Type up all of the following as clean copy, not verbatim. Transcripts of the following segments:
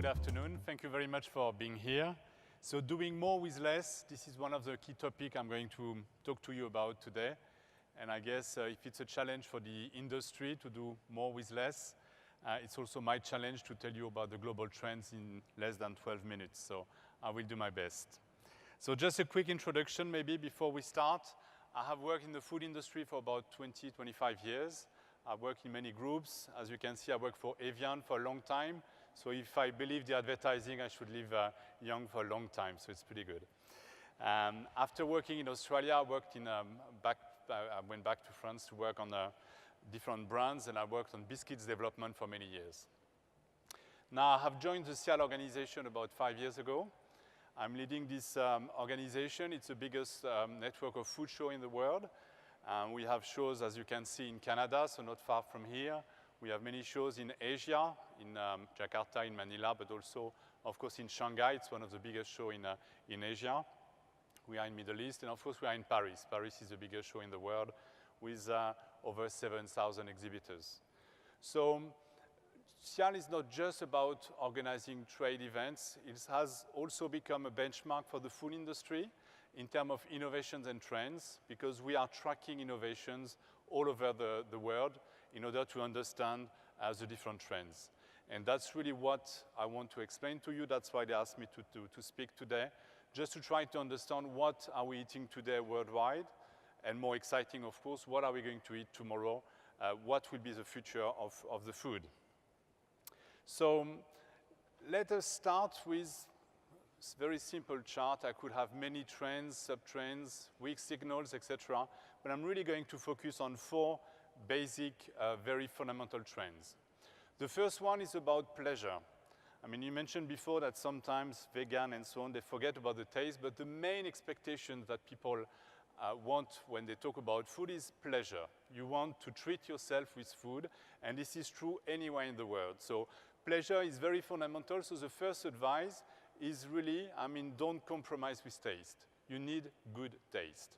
afternoon. Thank you very much for being here. So doing more with less, this is one of the key topics I'm going to talk to you about today. And I guess if it's a challenge for the industry to do more with less, it's also my challenge to tell you about the global trends in less than 12 minutes. So I will do my best. So just a quick introduction maybe before we start. I have worked in the food industry for about 20, 25 years. I've worked in many groups. As you can see, I worked for Evian for a long time. So if I believe the advertising, I should live young for a long time. So it's pretty good. After working in Australia, I worked in I went back to France to work on different brands, and I worked on biscuits development for many years. Now I have joined the SIAL organization about 5 years ago. I'm leading this organization. It's the biggest network of food show in the world. We have shows, as you can see, in Canada, so not far from here. We have many shows in Asia, in Jakarta, in Manila, but also, of course, in Shanghai. It's one of the biggest shows in Asia. We are in Middle East, and of course, we are in Paris. Paris is the biggest show in the world with over 7,000 exhibitors. So SIAL is not just about organizing trade events. It has also become a benchmark for the food industry in terms of innovations and trends, because we are tracking innovations all over the world in order to understand the different trends. And that's really what I want to explain to you. That's why they asked me to speak today, just to try to understand what are we eating today worldwide, and more exciting, of course, what are we going to eat tomorrow? What will be the future of the food? So let us start with a very simple chart. I could have many trends, sub-trends, weak signals, etc. But I'm really going to focus on 4 basic, very fundamental trends. The first one is about pleasure. I mean, you mentioned before that sometimes vegan and so on, they forget about the taste, but the main expectation that people want when they talk about food is pleasure. You want to treat yourself with food, and this is true anywhere in the world. So pleasure is very fundamental. So the first advice is really, don't compromise with taste. You need good taste.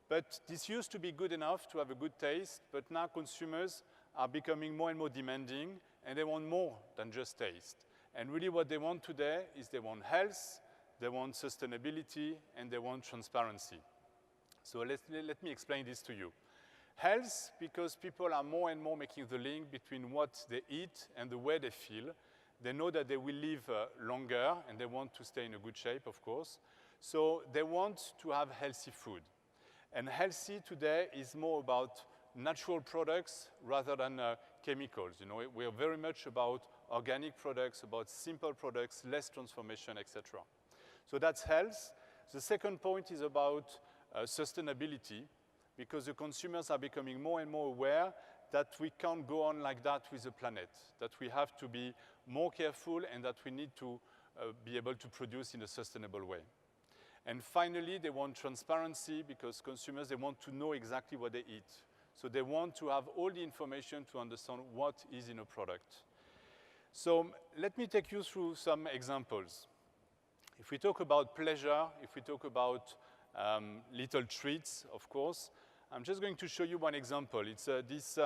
But this used to be good enough to have a good taste, but now consumers are becoming more and more demanding, and they want more than just taste. And really what they want today is they want health, they want sustainability, and they want transparency. So let me explain this to you. Health, because people are more and more making the link between what they eat and the way they feel. They know that they will live longer, and they want to stay in a good shape, of course. So they want to have healthy food. And healthy today is more about natural products rather than chemicals. You know, we are very much about organic products, about simple products, less transformation, etc. So that's health. The second point is about sustainability, because the consumers are becoming more and more aware that we can't go on like that with the planet, that we have to be more careful, and that we need to be able to produce in a sustainable way. And finally, they want transparency, because consumers, they want to know exactly what they eat. So they want to have all the information to understand what is in a product. So let me take you through some examples. If we talk about pleasure, if we talk about little treats, of course, I'm just going to show you one example. It's this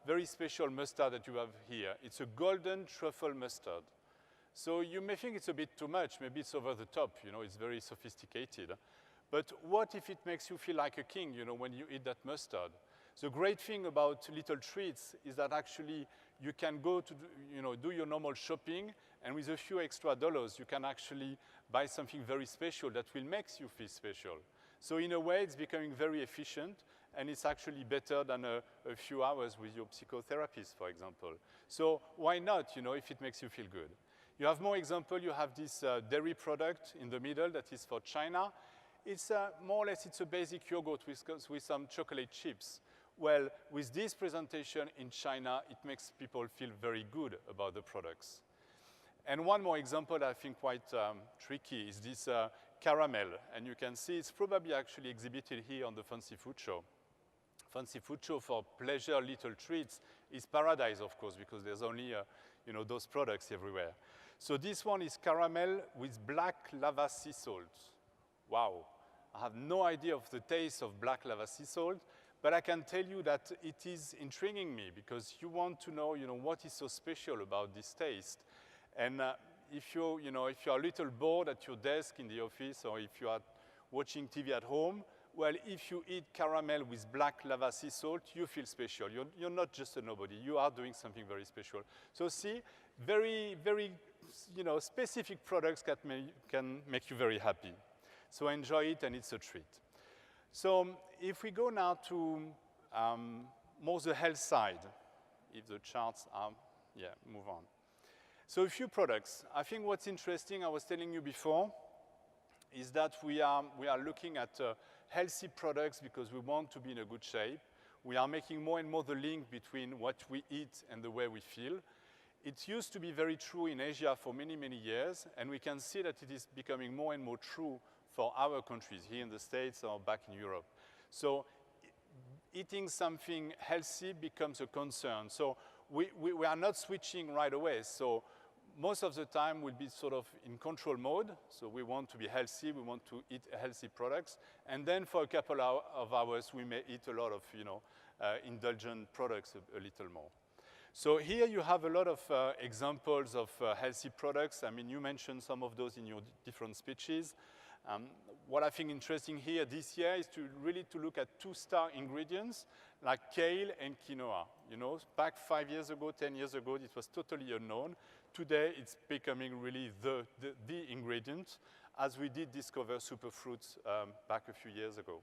very special mustard that you have here. It's a golden truffle mustard. So you may think it's a bit too much, maybe it's over the top, you know, it's very sophisticated. But what if it makes you feel like a king, you know, when you eat that mustard? The great thing about little treats is that actually you can go to, do your normal shopping, and with a few extra dollars, you can actually buy something very special that will make you feel special. So in a way, it's becoming very efficient, and it's actually better than a few hours with your psychotherapist, for example. So why not, if it makes you feel good? You have more example. You have this dairy product in the middle that is for China. It's more or less, it's a basic yogurt with some chocolate chips. Well, with this presentation in China, it makes people feel very good about the products. And one more example that I think quite tricky is this caramel. And you can see it's probably actually exhibited here on the Fancy Food Show. Fancy Food Show for pleasure, little treats is paradise, of course, because there's only those products everywhere. So this one is caramel with black lava sea salt. Wow, I have no idea of the taste of black lava sea salt, but I can tell you that it is intriguing me, because you want to know, what is so special about this taste. And if you're a little bored at your desk in the office, or if you are watching TV at home, well, if you eat caramel with black lava sea salt, you feel special. You're not just a nobody. You are doing something very special. So see, very, very, specific products can make you very happy. So enjoy it, and it's a treat. So if we go now to more the health side, if the charts are, yeah, move on. So a few products. I think what's interesting, I was telling you before, is that we are looking at healthy products because we want to be in a good shape. We are making more and more the link between what we eat and the way we feel. It used to be very true in Asia for many, many years, and we can see that it is becoming more and more true for our countries, here in the States or back in Europe. So eating something healthy becomes a concern. So we are not switching right away. So most of the time we'll be sort of in control mode. So we want to be healthy, we want to eat healthy products. And then for a couple of hours, we may eat a lot of, indulgent products a little more. So here you have a lot of examples of healthy products. I mean, you mentioned some of those in your different speeches. What I think interesting here this year is to really look at 2-star ingredients like kale and quinoa. Back 5 years ago, 10 years ago, it was totally unknown. Today, it's becoming really the ingredient, as we did discover superfruits back a few years ago.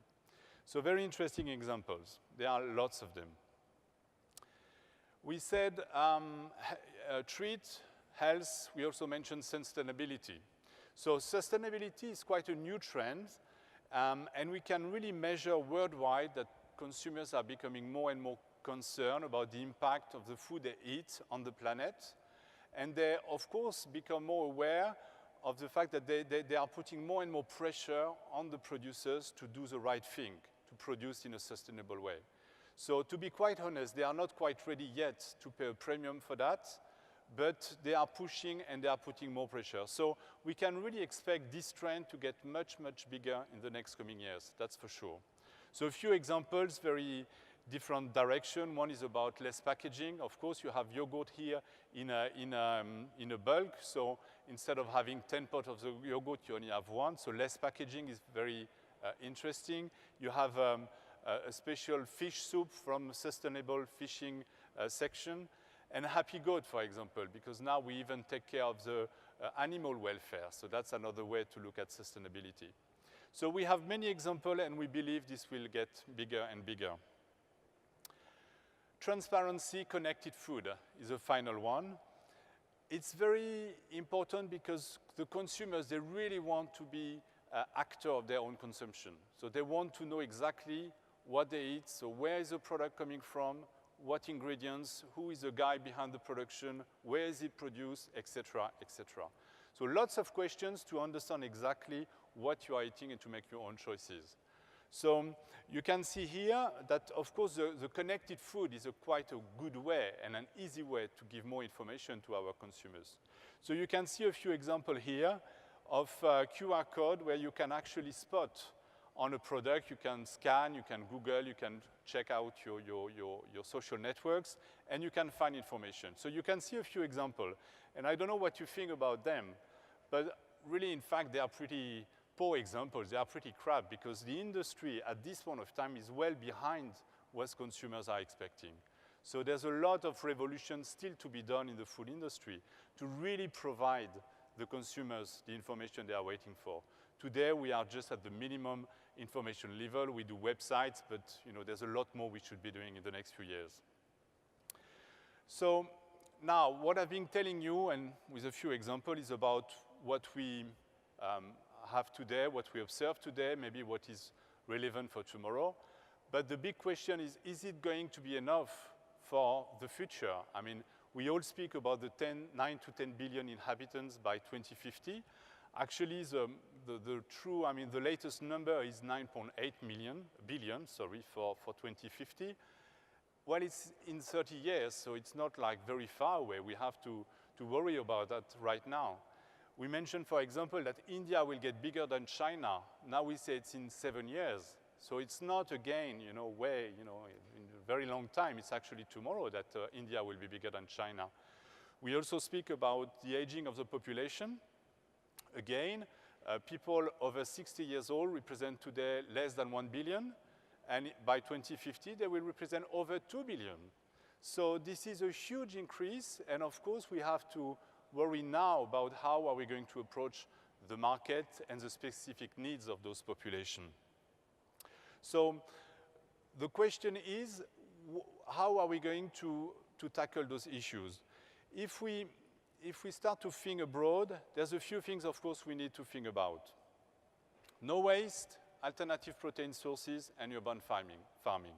So very interesting examples. There are lots of them. We said treat, health. We also mentioned sustainability. So sustainability is quite a new trend, and we can really measure worldwide that consumers are becoming more and more concerned about the impact of the food they eat on the planet. And they, of course, become more aware of the fact that they are putting more and more pressure on the producers to do the right thing, to produce in a sustainable way. So to be quite honest, they are not quite ready yet to pay a premium for that, but they are pushing and they are putting more pressure. So we can really expect this trend to get much, much bigger in the next coming years, that's for sure. So a few examples, very different direction. One is about less packaging. Of course, you have yogurt here in a bulk. So instead of having 10 pots of the yogurt, you only have one. So less packaging is very interesting. You have a special fish soup from sustainable fishing section. And Happy Goat, for example, because now we even take care of the animal welfare. So that's another way to look at sustainability. So we have many examples, and we believe this will get bigger and bigger. Transparency, connected food is the final one. It's very important because the consumers, they really want to be actors of their own consumption. So they want to know exactly what they eat, so where is the product coming from, what ingredients, who is the guy behind the production, where is it produced, etc., etc. So lots of questions to understand exactly what you are eating and to make your own choices. So you can see here that, of course, the connected food is quite a good way and an easy way to give more information to our consumers. So you can see a few examples here of QR code where you can actually spot on a product. You can scan, you can Google, you can check out your social networks, and you can find information. So you can see a few examples. And I don't know what you think about them, but really, in fact, they are pretty poor examples. They are pretty crap because the industry at this point of time is well behind what consumers are expecting. So there's a lot of revolution still to be done in the food industry to really provide the consumers the information they are waiting for. Today, we are just at the minimum information level. We do websites, but there's a lot more we should be doing in the next few years. So now, what I've been telling you, and with a few examples, is about what we have today, what we observe today, maybe what is relevant for tomorrow. But the big question is it going to be enough for the future? I mean, we all speak about the 9 to 10 billion inhabitants by 2050. Actually, the latest number is 9.8 billion for 2050. Well, it's in 30 years, so it's not like very far away. We have to worry about that right now. We mentioned, for example, that India will get bigger than China. Now we say it's in 7 years. So it's not again, in a very long time. It's actually tomorrow that India will be bigger than China. We also speak about the aging of the population. Again, people over 60 years old represent today less than 1 billion, and by 2050, they will represent over 2 billion. So this is a huge increase, and of course, we have to worry now about how are we going to approach the market and the specific needs of those populations. So the question is, how are we going to tackle those issues? If we start to think abroad, there's a few things, of course, we need to think about. No waste, alternative protein sources, and urban farming.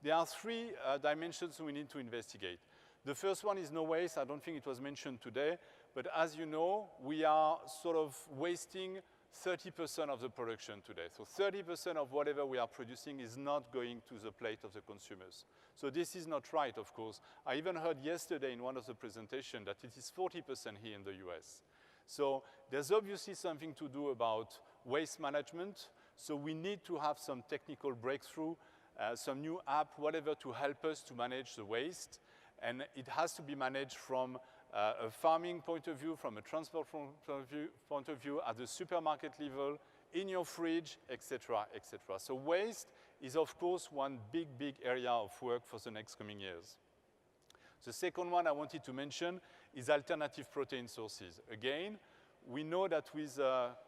There are three dimensions we need to investigate. The first one is no waste. I don't think it was mentioned today, but as you know, we are sort of wasting 30% of the production today. So 30% of whatever we are producing is not going to the plate of the consumers. So this is not right, of course. I even heard yesterday in one of the presentations that it is 40% here in the US. So there's obviously something to do about waste management. So we need to have some technical breakthrough, some new app, whatever, to help us to manage the waste. And it has to be managed from a farming point of view, from a transport point of view, at the supermarket level, in your fridge, etc., etc. So waste is, of course, one big area of work for the next coming years. The second one I wanted to mention is alternative protein sources. Again, we know that with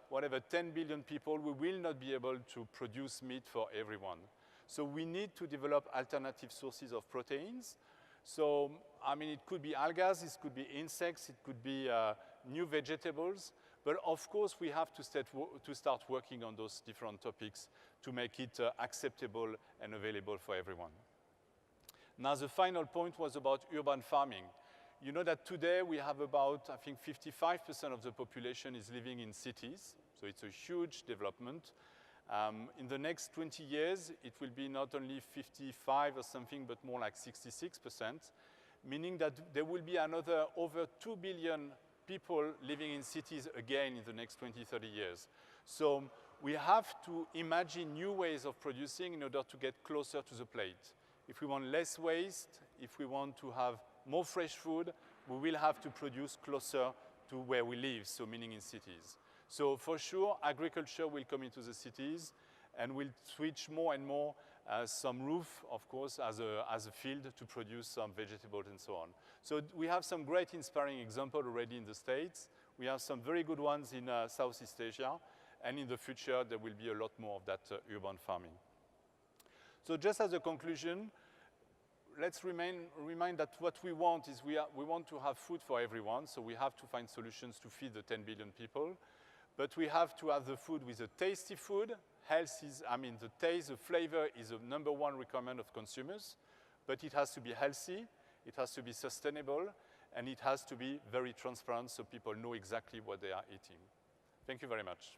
whatever 10 billion people, we will not be able to produce meat for everyone. So we need to develop alternative sources of proteins. So, I mean, it could be algae, it could be insects, it could be new vegetables, but of course we have to start working on those different topics to make it acceptable and available for everyone. Now, the final point was about urban farming. You know that today we have about, I think, 55% of the population is living in cities, so it's a huge development. In the next 20 years, it will be not only 55 or something, but more like 66%, meaning that there will be another over 2 billion people living in cities again in the next 20, 30 years. So we have to imagine new ways of producing in order to get closer to the plate. If we want less waste, if we want to have more fresh food, we will have to produce closer to where we live, so meaning in cities. So for sure, agriculture will come into the cities and will switch more and more some roof, of course, as a field to produce some vegetables and so on. So we have some great inspiring examples already in the States. We have some very good ones in Southeast Asia. And in the future, there will be a lot more of that urban farming. So just as a conclusion, let's remind that what we want is we want to have food for everyone. So we have to find solutions to feed the 10 billion people. But we have to have the food with a tasty food. Health is, I mean, the taste, the flavor is the #1 requirement of consumers. But it has to be healthy, it has to be sustainable, and it has to be very transparent so people know exactly what they are eating. Thank you very much.